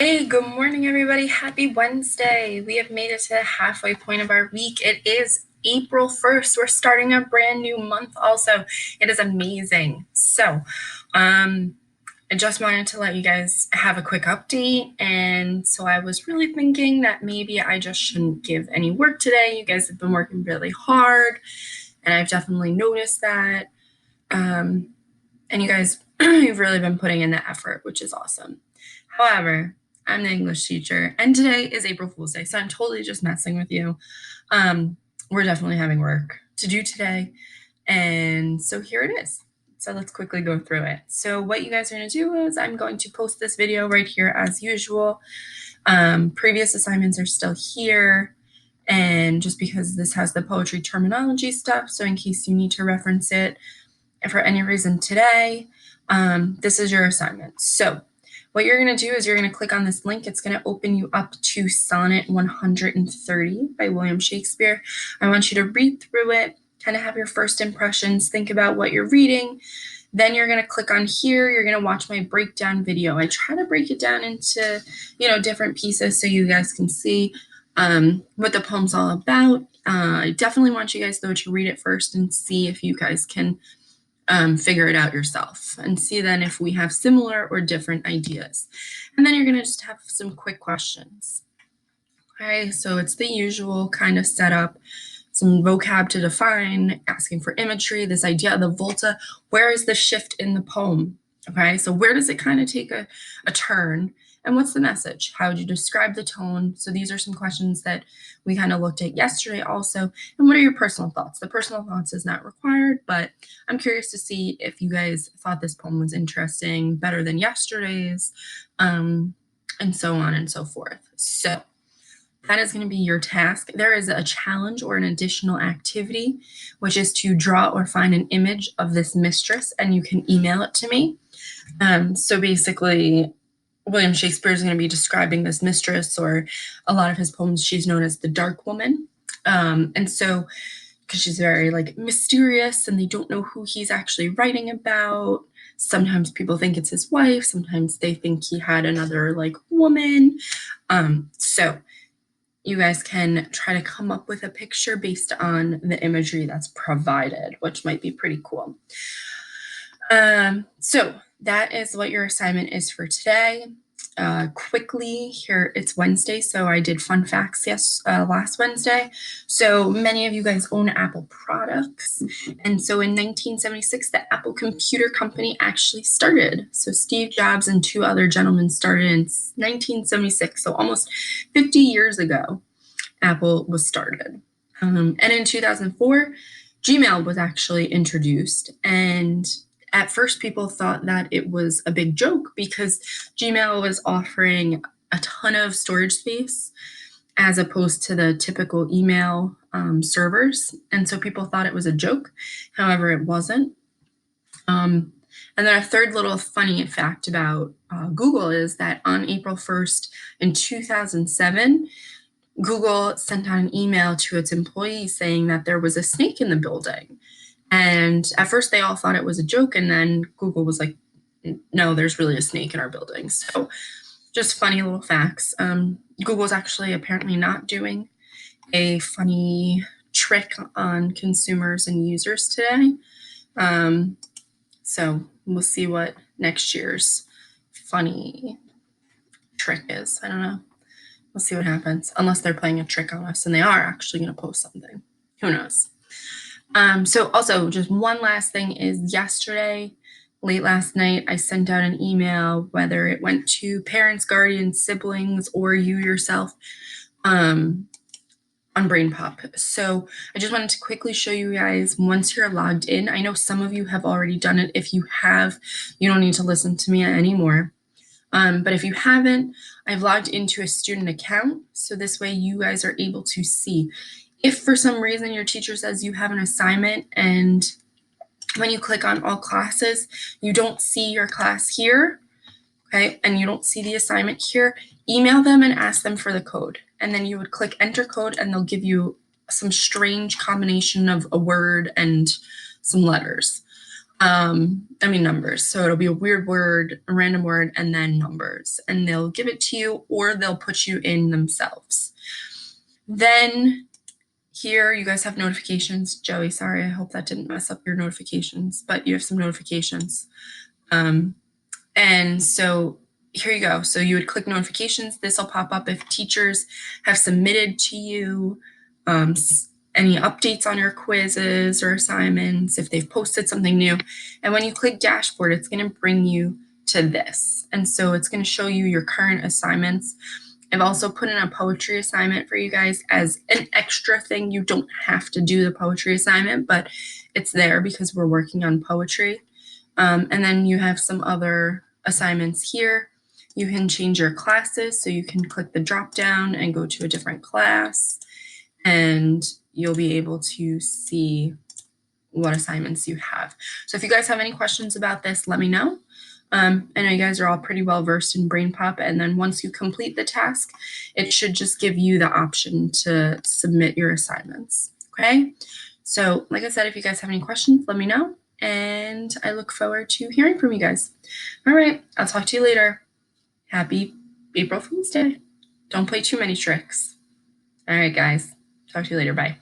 Hey, good morning, everybody. Happy Wednesday. We have made it to the halfway point of our week. It is April 1st. We're starting a brand new month also. It is amazing. I just wanted to let you guys have a quick update. And so I was really thinking that maybe I just shouldn't give any work today. You guys have been working really hard, and I've definitely noticed that. And you guys, you've really been putting in the effort, which is awesome. However, I'm the English teacher, and today is April Fool's Day, so I'm totally just messing with you. We're definitely having work to do today, and so here it is. So let's quickly go through it. So what you guys are going to do is I'm going to post this video right here as usual. Previous assignments are still here, and just because this has the poetry terminology stuff, so in case you need to reference it for any reason today, this is your assignment. So what you're going to do is you're going to click on this link. It's going to open you up to Sonnet 130 by William Shakespeare. I want you to read through it, kind of have your first impressions, think about what you're reading. Then you're going to click on here. You're going to watch my breakdown video. I try to break it down into, different pieces so you guys can see what the poem's all about. I definitely want you guys, though, to read it first and see if you guys can figure it out yourself and see then if we have similar or different ideas. And then you're going to just have some quick questions. Okay, so it's the usual kind of setup, some vocab to define, asking for imagery, this idea of the volta. Where is the shift in the poem? Okay, so where does it kind of take a turn? And what's the message? How would you describe the tone? So these are some questions that we kind of looked at yesterday also. And what are your personal thoughts? The personal thoughts is not required, but I'm curious to see if you guys thought this poem was interesting, better than yesterday's, and so on and so forth. So that is going to be your task. There is a challenge or an additional activity, which is to draw or find an image of this mistress, and you can email it to me. So basically, William Shakespeare is going to be describing this mistress, or a lot of his poems, she's known as the Dark Woman. And so, because she's very mysterious and they don't know who he's actually writing about. Sometimes people think it's his wife, sometimes they think he had another woman. So you guys can try to come up with a picture based on the imagery that's provided, which might be pretty cool. So that is what your assignment is for today. Quickly here, it's Wednesday, so I did fun facts last Wednesday. So many of you guys own Apple products, and so in 1976 the Apple Computer Company actually started. So Steve Jobs and two other gentlemen started in 1976, so almost 50 years ago Apple was started. And in 2004 Gmail was actually introduced, and at first people thought that it was a big joke because Gmail was offering a ton of storage space as opposed to the typical email servers. And so people thought it was a joke. However, it wasn't. And then a third little funny fact about Google is that on April 1st in 2007, Google sent out an email to its employees saying that there was a snake in the building. And at first they all thought it was a joke, and then Google was like, no, there's really a snake in our building. So just funny little facts. Google's actually apparently not doing a funny trick on consumers and users today. So we'll see what next year's funny trick is. I don't know. We'll see what happens, unless they're playing a trick on us and they are actually going to post something. Who knows? So also just one last thing is yesterday, late last night, I sent out an email, whether it went to parents, guardians, siblings, or you yourself, on BrainPop. So I just wanted to quickly show you guys once you're logged in. I know some of you have already done it. If you have, you don't need to listen to me anymore. But if you haven't, I've logged into a student account. So this way you guys are able to see if for some reason your teacher says you have an assignment and when you click on all classes, you don't see your class here, okay, and you don't see the assignment here, email them and ask them for the code. And then you would click enter code and they'll give you some strange combination of a word and some letters. numbers. So it'll be a weird word, a random word, and then numbers. And they'll give it to you or they'll put you in themselves. Then here you guys have notifications. Joey, sorry, I hope that didn't mess up your notifications, but you have some notifications. And so here you go. So you would click notifications. This will pop up if teachers have submitted to you any updates on your quizzes or assignments, if they've posted something new. And when you click dashboard, it's going to bring you to this. And so it's going to show you your current assignments. I've also put in a poetry assignment for you guys as an extra thing. You don't have to do the poetry assignment, but it's there because we're working on poetry. And then you have some other assignments here. You can change your classes, so you can click the drop down and go to a different class, and you'll be able to see what assignments you have. So if you guys have any questions about this, let me know. I know you guys are all pretty well versed in BrainPop, and then once you complete the task, it should just give you the option to submit your assignments, okay? So like I said, if you guys have any questions, let me know, and I look forward to hearing from you guys. All right, I'll talk to you later. Happy April Fool's Day. Don't play too many tricks. All right, guys, talk to you later, bye.